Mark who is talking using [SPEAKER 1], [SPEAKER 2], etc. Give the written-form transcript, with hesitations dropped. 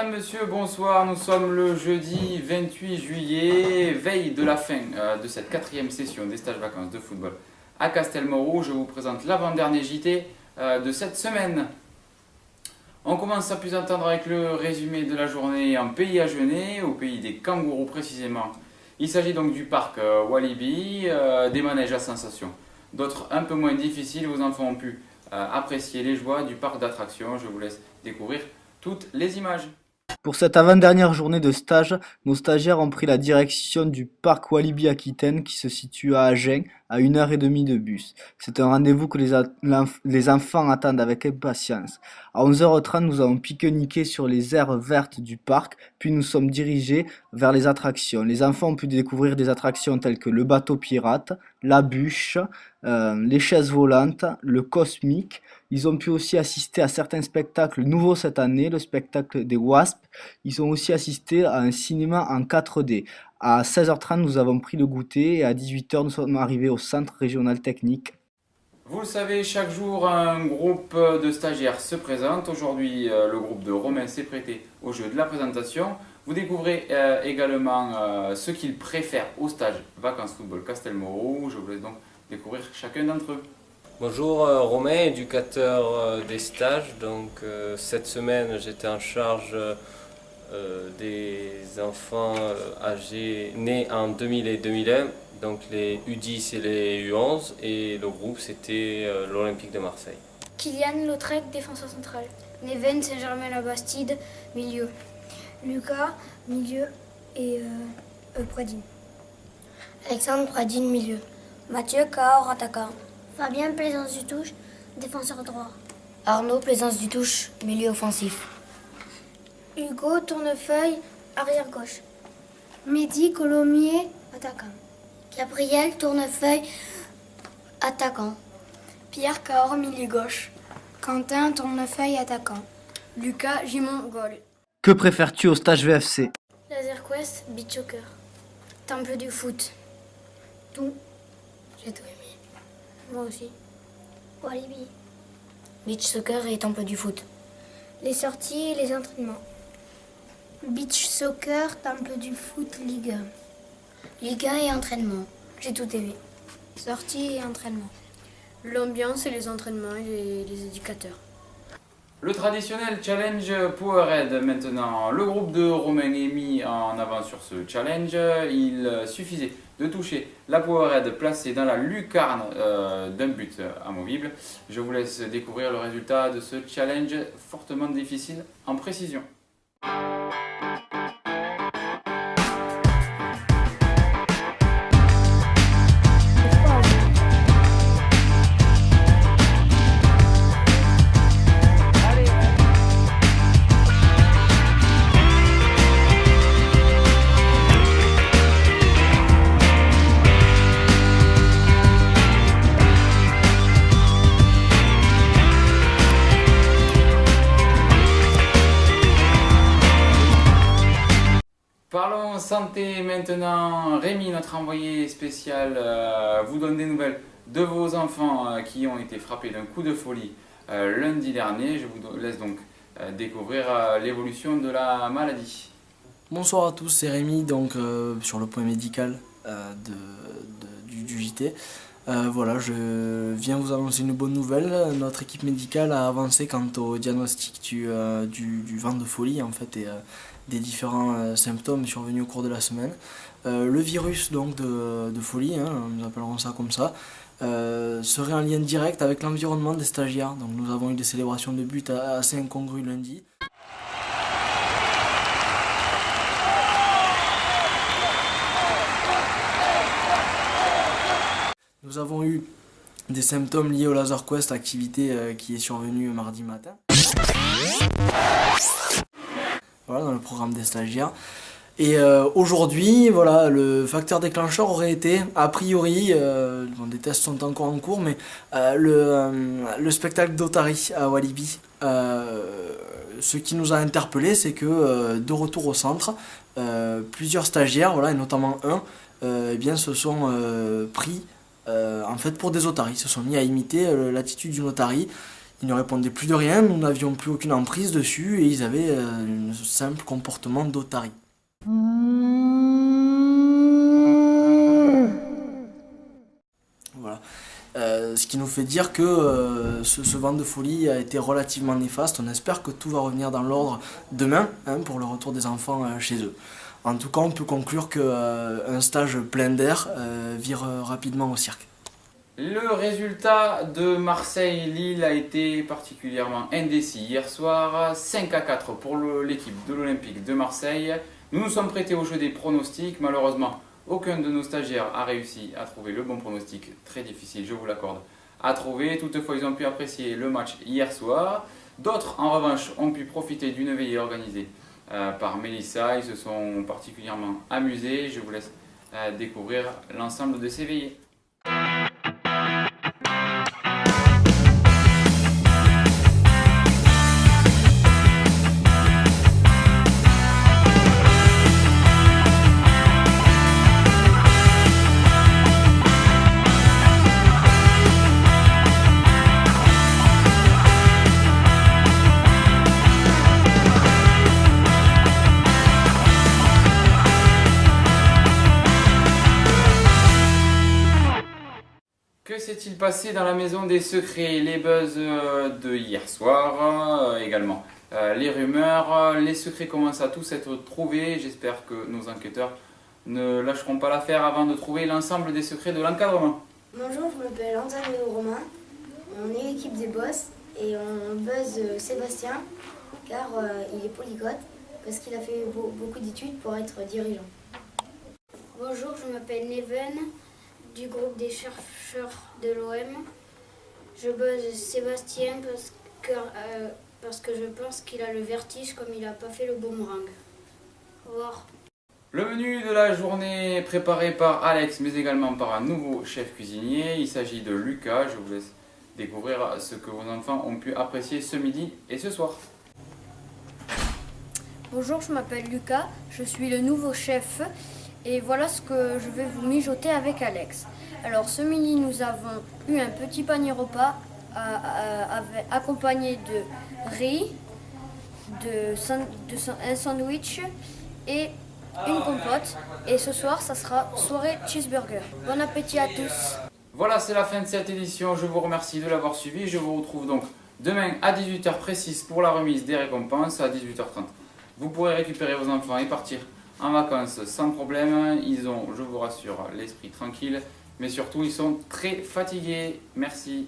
[SPEAKER 1] Mesdames, Messieurs, bonsoir. Nous sommes le jeudi 28 juillet, veille de la fin de cette quatrième session des stages vacances de football à Castelmoron. Je vous présente l'avant-dernier JT de cette semaine. On commence à plus entendre avec le résumé de la journée en pays Agenais, au pays des kangourous précisément. Il s'agit donc du parc Walibi, des manèges à sensations. D'autres un peu moins difficiles, vos enfants ont pu apprécier les joies du parc d'attractions. Je vous laisse découvrir toutes les images.
[SPEAKER 2] Pour cette avant-dernière journée de stage, nos stagiaires ont pris la direction du parc Walibi Aquitaine qui se situe à Agen, à 1h30 de bus. C'est un rendez-vous que les enfants attendent avec impatience. À 11h30, nous avons pique-niqué sur les aires vertes du parc, puis nous sommes dirigés vers les attractions. Les enfants ont pu découvrir des attractions telles que le bateau pirate, la bûche, les chaises volantes, le cosmique. Ils ont pu aussi assister à certains spectacles nouveaux cette année, le spectacle des Wasps. Ils ont aussi assisté à un cinéma en 4D. À 16h30, nous avons pris le goûter et à 18h, nous sommes arrivés au centre régional technique.
[SPEAKER 1] Vous le savez, chaque jour, un groupe de stagiaires se présente. Aujourd'hui, le groupe de Romain s'est prêté au jeu de la présentation. Vous découvrez également ce qu'ils préfèrent au stage Vacances Football Castelmoron. Je vous laisse donc découvrir chacun d'entre eux.
[SPEAKER 3] Bonjour, Romain, éducateur des stages. Donc cette semaine, j'étais en charge des enfants nés en 2000 et 2001, donc les U10 et les U11, et le groupe c'était l'Olympique de Marseille.
[SPEAKER 4] Kylian Lautrec, défenseur central. Neven Saint-Germain-la-Bastide, milieu. Lucas, milieu et Pradine. Alexandre Pradine, milieu. Mathieu Cahors, attaquant. Fabien Plaisance-du-Touche, défenseur droit.
[SPEAKER 5] Arnaud Plaisance-du-Touche, milieu offensif.
[SPEAKER 4] Hugo Tournefeuille, arrière gauche. Mehdi Colomier, attaquant.
[SPEAKER 5] Gabriel Tournefeuille, attaquant.
[SPEAKER 4] Pierre Cahors, milieu gauche. Quentin Tournefeuille, attaquant. Lucas Gimon, goal.
[SPEAKER 2] Que préfères-tu au stage VFC?
[SPEAKER 4] Laser Quest, beach soccer. Temple du foot. Tout.
[SPEAKER 5] J'ai tout aimé.
[SPEAKER 4] Moi aussi. Walibi.
[SPEAKER 5] Beach soccer et temple du foot.
[SPEAKER 4] Les sorties et les entraînements. Beach soccer, temple du foot, Ligue 1.
[SPEAKER 5] Ligue 1 et entraînement. J'ai tout aimé.
[SPEAKER 4] Sorties et entraînements. L'ambiance et les entraînements et les éducateurs.
[SPEAKER 1] Le traditionnel challenge Powerhead maintenant. Le groupe de Romain est mis en avant sur ce challenge. Il suffisait de toucher la Powerhead placée dans la lucarne d'un but amovible. Je vous laisse découvrir le résultat de ce challenge fortement difficile en précision. Parlons santé maintenant. Rémi, notre envoyé spécial, vous donne des nouvelles de vos enfants qui ont été frappés d'un coup de folie lundi dernier. Je vous laisse donc découvrir l'évolution de la maladie.
[SPEAKER 6] Bonsoir à tous, c'est Rémi, donc sur le point médical du JT. Voilà, je viens vous annoncer une bonne nouvelle. Notre équipe médicale a avancé quant au diagnostic du vent de folie en fait, et des différents symptômes survenus au cours de la semaine. Le virus donc de folie, nous appellerons ça comme ça, serait en lien direct avec l'environnement des stagiaires. Donc nous avons eu des célébrations de but assez incongrues lundi. Nous avons eu des symptômes liés au Laser Quest, activité qui est survenue mardi matin. Voilà, dans le programme des stagiaires. Et aujourd'hui, voilà, le facteur déclencheur aurait été, a priori, des tests sont encore en cours, mais le spectacle d'Otari à Walibi. Ce qui nous a interpellé, c'est que de retour au centre, plusieurs stagiaires, voilà, et notamment un, eh bien, se sont pris en fait pour des otaries. Ils se sont mis à imiter l'attitude d'une otarie. Ils ne répondaient plus de rien, nous n'avions plus aucune emprise dessus et ils avaient un simple comportement d'otarie. Voilà. Ce qui nous fait dire que ce vent de folie a été relativement néfaste. On espère que tout va revenir dans l'ordre demain pour le retour des enfants chez eux. En tout cas, on peut conclure qu'un stage plein d'air vire rapidement au cirque.
[SPEAKER 1] Le résultat de Marseille-Lille a été particulièrement indécis hier soir, 5-4 pour l'équipe de l'Olympique de Marseille. Nous nous sommes prêtés au jeu des pronostics, malheureusement aucun de nos stagiaires a réussi à trouver le bon pronostic, très difficile je vous l'accorde à trouver, toutefois ils ont pu apprécier le match hier soir. D'autres en revanche ont pu profiter d'une veillée organisée par Mélissa, ils se sont particulièrement amusés, je vous laisse découvrir l'ensemble de ces veillées. Que s'est-il passé dans la maison des secrets? Les buzz de hier soir également. Les rumeurs, les secrets commencent à tous être trouvés. J'espère que nos enquêteurs ne lâcheront pas l'affaire avant de trouver l'ensemble des secrets de l'encadrement.
[SPEAKER 4] Bonjour, je m'appelle Antoine Romain. On est l'équipe des boss et on buzz Sébastien car il est polyglotte parce qu'il a fait beaucoup d'études pour être dirigeant. Bonjour, je m'appelle Neven du groupe des chercheurs de l'OM. Je buzz Sébastien parce que je pense qu'il a le vertige comme il n'a pas fait le boomerang. Au revoir.
[SPEAKER 1] Le menu de la journée préparé par Alex mais également par un nouveau chef cuisinier. Il s'agit de Lucas. Je vous laisse découvrir ce que vos enfants ont pu apprécier ce midi et ce soir.
[SPEAKER 7] Bonjour, je m'appelle Lucas, je suis le nouveau chef et voilà ce que je vais vous mijoter avec Alex. Alors ce midi nous avons eu un petit panier repas accompagné de riz, un sandwich et une compote. Et ce soir ça sera soirée cheeseburger. Bon appétit à tous.
[SPEAKER 1] Voilà, c'est la fin de cette édition. Je vous remercie de l'avoir suivi. Je vous retrouve donc demain à 18h précise pour la remise des récompenses à 18h30. Vous pourrez récupérer vos enfants et partir en vacances sans problème. Ils ont, je vous rassure, l'esprit tranquille, mais surtout ils sont très fatigués. Merci.